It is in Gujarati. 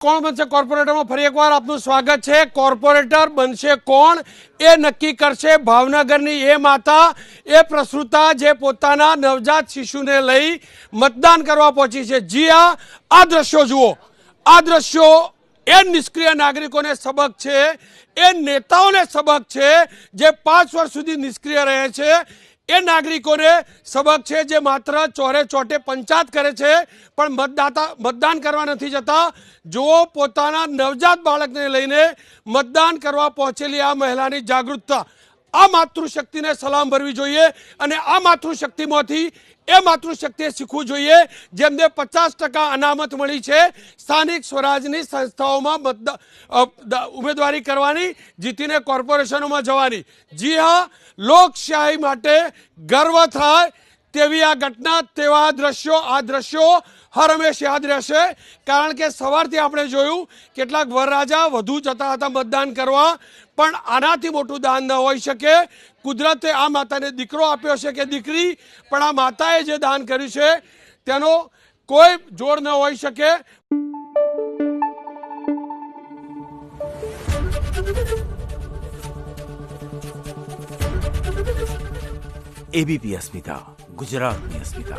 કોણ બનશે કોર્પોરેટરમાં ફરી એકવાર આપનું સ્વાગત છે। કોર્પોરેટર બનશે કોણ એ નક્કી કરશે ભાવનગરની એ માતા એ પ્રસૂતા જે પોતાના નવજાત શિશુને લઈ મતદાન કરવા પહોંચી છે। જી હા, આ દ્રશ્યો જુઓ। આ દ્રશ્યો એ નિષ્ક્રિય નાગરિકોને સબક છે, એ નેતાઓને સબક છે જે 5 વર્ષ સુધી નિષ્ક્રિય રહે છે, એ નાગરિકોને સબક છે જે માત્ર ચોરે ચોટે પંચાયત કરે છે પણ મતદાન કરવા નથી જતા। જુઓ, પોતાના નવજાત બાળકને લઈને મતદાન કરવા પહોંચેલી આ મહિલાની જાગૃતતા। આ માતૃશક્તિને સલામ ભરવી જોઈએ અને આ માતૃશક્તિમાંથી એ માતૃશક્તિએ શીખવું જોઈએ જેમને 50% અનામત મળી છે સ્થાનિક સ્વરાજની સંસ્થાઓમાં ઉમેદવારી કરવાની, જીતીને કોર્પોરેશનોમાં જવાની। જી હા, લોકશાહી માટે ગર્વ થાય તેવી આ ઘટના, તેવા દ્રશ્યો, આ દ્રશ્યો હર હંમેશ યાદ રહેશે। કારણ કે સવારથી આપણે જોયું કેટલાક વરરાજા વધુ જતા હતા મતદાન કરવા, પણ આનાથી મોટું દાન ન હોઈ શકે। કુદરતે આ માતાને દીકરો આપ્યો છે કે દીકરી, પણ આ માતાએ જે દાન કર્યું છે તેનો કોઈ જોડ ન હોઈ શકે। एबीपी अस्मिता, गुजरातनी अस्मिता।